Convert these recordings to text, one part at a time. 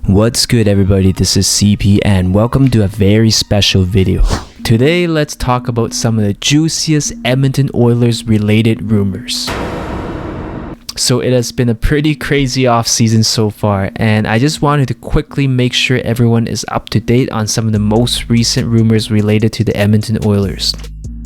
What's good everybody, this is CP and welcome to a very special video. Today let's talk about some of the juiciest Edmonton Oilers related rumors. So it has been a pretty crazy offseason so far, and I just wanted to quickly make sure everyone is up to date on some of the most recent rumors related to the Edmonton Oilers.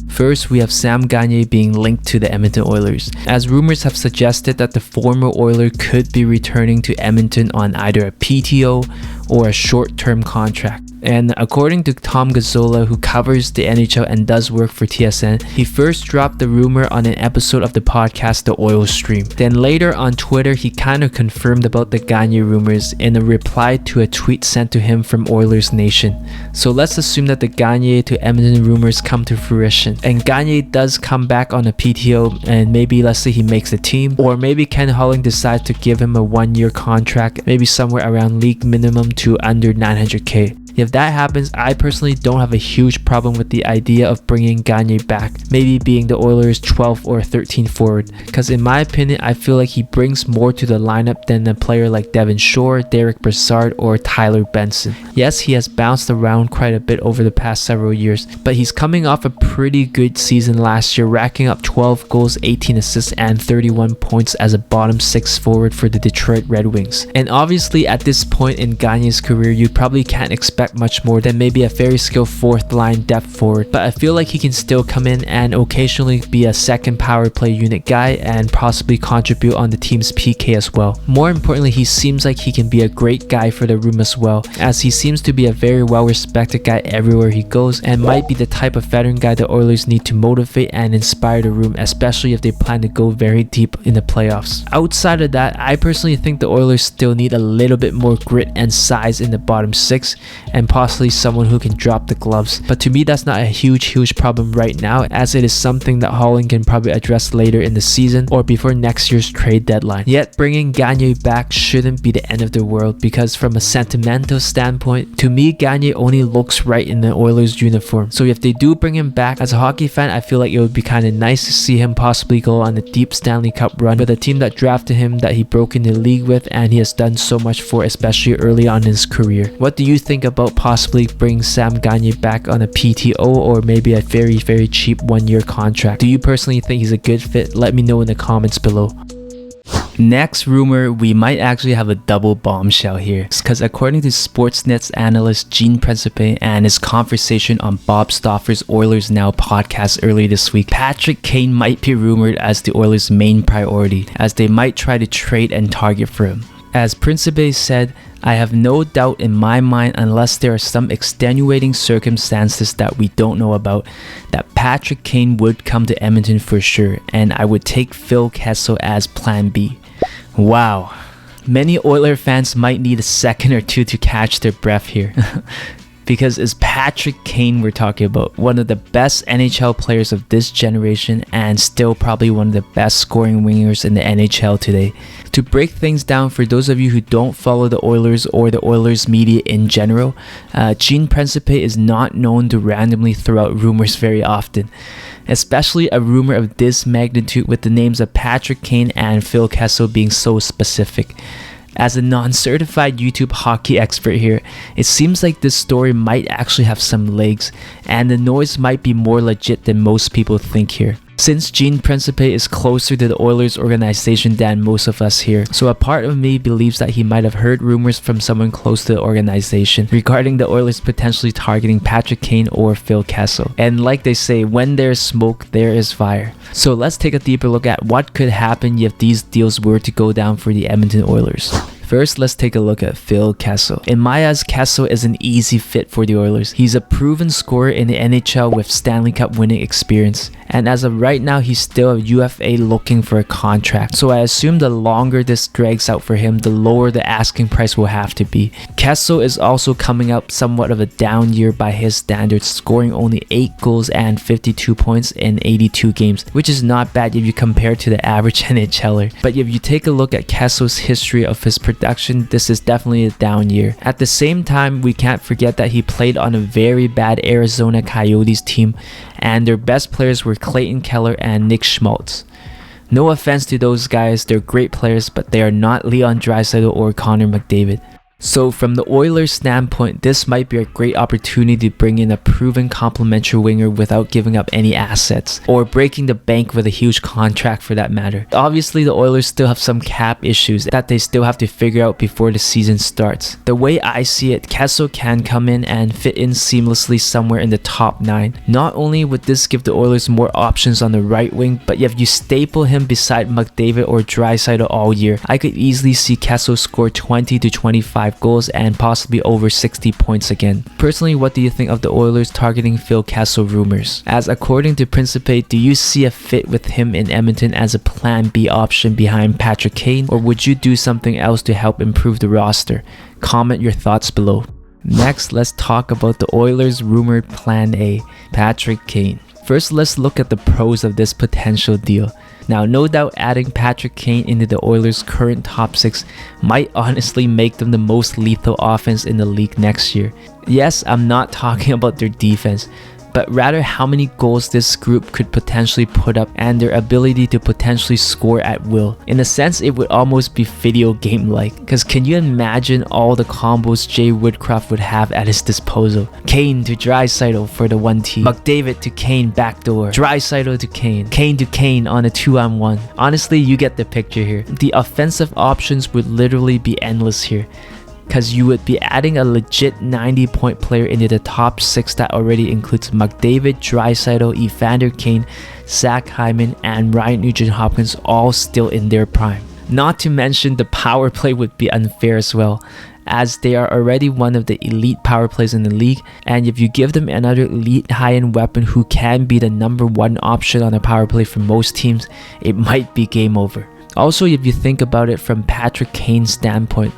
First, we have Sam Gagner being linked to the Edmonton Oilers, as rumors have suggested that the former Oiler could be returning to Edmonton on either a PTO or a short-term contract. And according to Tom Gazzola, who covers the NHL and does work for TSN, he first dropped the rumor on an episode of the podcast The Oil Stream. Then later on Twitter, he kind of confirmed about the Gagner rumors in a reply to a tweet sent to him from Oilers Nation. So let's assume that the Gagner to Edmonton rumors come to fruition, and Gagner does come back on a PTO, and maybe let's say he makes the team, or maybe Ken Holland decides to give him a 1-year contract, maybe somewhere around league minimum to under 900k. If that happens, I personally don't have a huge problem with the idea of bringing Gagner back, maybe being the Oilers' 12th or 13th forward, because in my opinion, I feel like he brings more to the lineup than a player like Devin Shore, Derek Brassard, or Tyler Benson. Yes, he has bounced around quite a bit over the past several years, but he's coming off a pretty good season last year, racking up 12 goals, 18 assists, and 31 points as a bottom 6 forward for the Detroit Red Wings. And obviously, at this point in Gagner's career, you probably can't expect much more than maybe a very skilled 4th line depth forward, but I feel like he can still come in and occasionally be a second power play unit guy and possibly contribute on the team's PK as well. More importantly, he seems like he can be a great guy for the room as well, as he seems to be a very well respected guy everywhere he goes and might be the type of veteran guy the Oilers need to motivate and inspire the room, especially if they plan to go very deep in the playoffs. Outside of that, I personally think the Oilers still need a little bit more grit and size in the bottom 6 and possibly someone who can drop the gloves. But to me, that's not a huge problem right now, as it is something that Holland can probably address later in the season or before next year's trade deadline. Yet bringing Gagner back shouldn't be the end of the world, because from a sentimental standpoint, to me Gagner only looks right in the Oilers uniform. So if they do bring him back, as a hockey fan, I feel like it would be kind of nice to see him possibly go on a deep Stanley Cup run with a team that drafted him, that he broke in the league with, and he has done so much for, especially early on in his career. What do you think about possibly bring Sam Gagner back on a PTO or maybe a very cheap 1-year contract? Do you personally think he's a good fit? Let me know in the comments below. Next rumor, we might actually have a double bombshell here, because according to Sportsnet's analyst Gene Principe and his conversation on Bob Stauffer's Oilers Now podcast earlier this week, Patrick Kane might be rumored as the Oilers' main priority, as they might try to trade and target for him. As Principe said, I have no doubt in my mind, unless there are some extenuating circumstances that we don't know about, that Patrick Kane would come to Edmonton for sure, and I would take Phil Kessell as plan B. Wow. Many Oiler fans might need a second or two to catch their breath here. Because it's Patrick Kane we're talking about, one of the best NHL players of this generation and still probably one of the best scoring wingers in the NHL today. To break things down for those of you who don't follow the Oilers or the Oilers media in general, Gene Principe is not known to randomly throw out rumors very often, especially a rumor of this magnitude with the names of Patrick Kane and Phil Kessell being so specific. As a non-certified YouTube hockey expert here, it seems like this story might actually have some legs, and the noise might be more legit than most people think here. Since Gene Principe is closer to the Oilers organization than most of us here, so a part of me believes that he might have heard rumors from someone close to the organization regarding the Oilers potentially targeting Patrick Kane or Phil Kessell. And like they say, when there's smoke, there is fire. So let's take a deeper look at what could happen if these deals were to go down for the Edmonton Oilers. First, let's take a look at Phil Kessell. In my eyes, Kessel is an easy fit for the Oilers. He's a proven scorer in the NHL with Stanley Cup winning experience, and as of right now, he's still a UFA looking for a contract. So I assume the longer this drags out for him, the lower the asking price will have to be. Kessel is also coming up somewhat of a down year by his standards, scoring only 8 goals and 52 points in 82 games, which is not bad if you compare to the average NHLer. But if you take a look at Kessel's history of his production, this is definitely a down year. At the same time, we can't forget that he played on a very bad Arizona Coyotes team, and their best players were Clayton Keller and Nick Schmaltz. No offense to those guys, they're great players, but they are not Leon Draisaitl or Connor McDavid. So from the Oilers' standpoint, this might be a great opportunity to bring in a proven complementary winger without giving up any assets, or breaking the bank with a huge contract for that matter. Obviously, the Oilers still have some cap issues that they still have to figure out before the season starts. The way I see it, Kessel can come in and fit in seamlessly somewhere in the top 9. Not only would this give the Oilers more options on the right wing, but if you staple him beside McDavid or Draisaitl all year, I could easily see Kessel score 20 to 25 goals and possibly over 60 points again. Personally, what do you think of the Oilers targeting Phil Kessell rumors? As according to Principe, do you see a fit with him in Edmonton as a plan B option behind Patrick Kane, or would you do something else to help improve the roster? Comment your thoughts below. Next, let's talk about the Oilers' rumored plan A, Patrick Kane. First, let's look at the pros of this potential deal. Now, no doubt adding Patrick Kane into the Oilers' current top 6 might honestly make them the most lethal offense in the league next year. Yes, I'm not talking about their defense, but rather how many goals this group could potentially put up and their ability to potentially score at will. In a sense, it would almost be video game-like, because can you imagine all the combos Jay Woodcroft would have at his disposal? Kane to Draisaitl for the 1T, McDavid to Kane backdoor, Draisaitl to Kane, Kane to Kane on a 2-on-1. Honestly, you get the picture here. The offensive options would literally be endless here, because you would be adding a legit 90-point player into the top 6 that already includes McDavid, Draisaitl, Evander Kane, Zach Hyman, and Ryan Nugent-Hopkins all still in their prime. Not to mention the power play would be unfair as well, as they are already one of the elite power plays in the league, and if you give them another elite high-end weapon who can be the #1 option on a power play for most teams, it might be game over. Also, if you think about it from Patrick Kane's standpoint,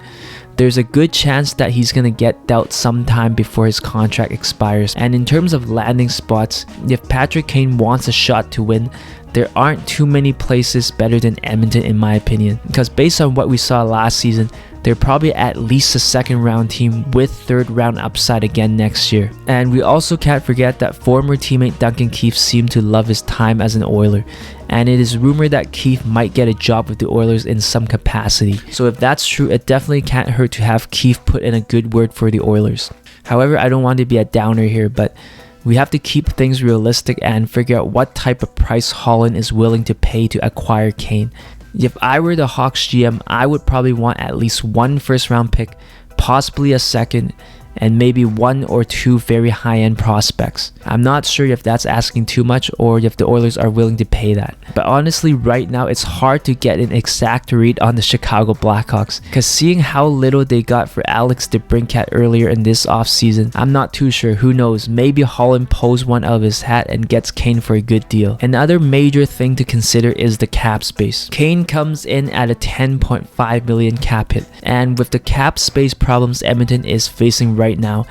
there's a good chance that he's gonna get dealt sometime before his contract expires. And in terms of landing spots, if Patrick Kane wants a shot to win, there aren't too many places better than Edmonton in my opinion, because based on what we saw last season, they're probably at least a second round team with third round upside again next year. And we also can't forget that former teammate Duncan Keith seemed to love his time as an Oiler, and it is rumored that Keith might get a job with the Oilers in some capacity. So if that's true, it definitely can't hurt to have Keith put in a good word for the Oilers. However, I don't want to be a downer here, but we have to keep things realistic and figure out what type of price Holland is willing to pay to acquire Kane. If I were the Hawks GM, I would probably want at least 1 first-round pick, possibly a second, and maybe 1 or 2 very high-end prospects. I'm not sure if that's asking too much or if the Oilers are willing to pay that. But honestly, right now, it's hard to get an exact read on the Chicago Blackhawks, because seeing how little they got for Alex DeBrincat earlier in this offseason, I'm not too sure. Who knows? Maybe Holland pulls one out of his hat and gets Kane for a good deal. Another major thing to consider is the cap space. Kane comes in at a $10.5 million cap hit, and with the cap space problems Edmonton is facing right now,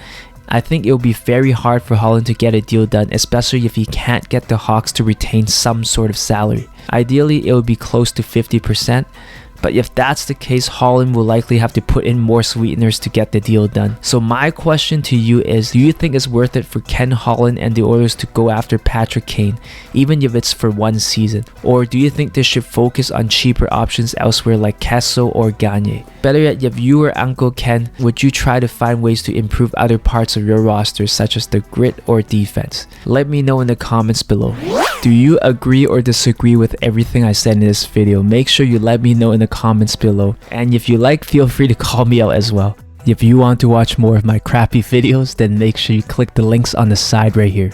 I think it will be very hard for Holland to get a deal done, especially if he can't get the Hawks to retain some sort of salary. Ideally, it would be close to 50%, but if that's the case, Holland will likely have to put in more sweeteners to get the deal done. So my question to you is, do you think it's worth it for Ken Holland and the Oilers to go after Patrick Kane, even if it's for 1 season? Or do you think they should focus on cheaper options elsewhere like Kessel or Gagner? Better yet, if you were Uncle Ken, would you try to find ways to improve other parts of your roster, such as the grit or defense? Let me know in the comments below. Do you agree or disagree with everything I said in this video? Make sure you let me know in the comments below. And if you like, feel free to call me out as well. If you want to watch more of my crappy videos, then make sure you click the links on the side right here.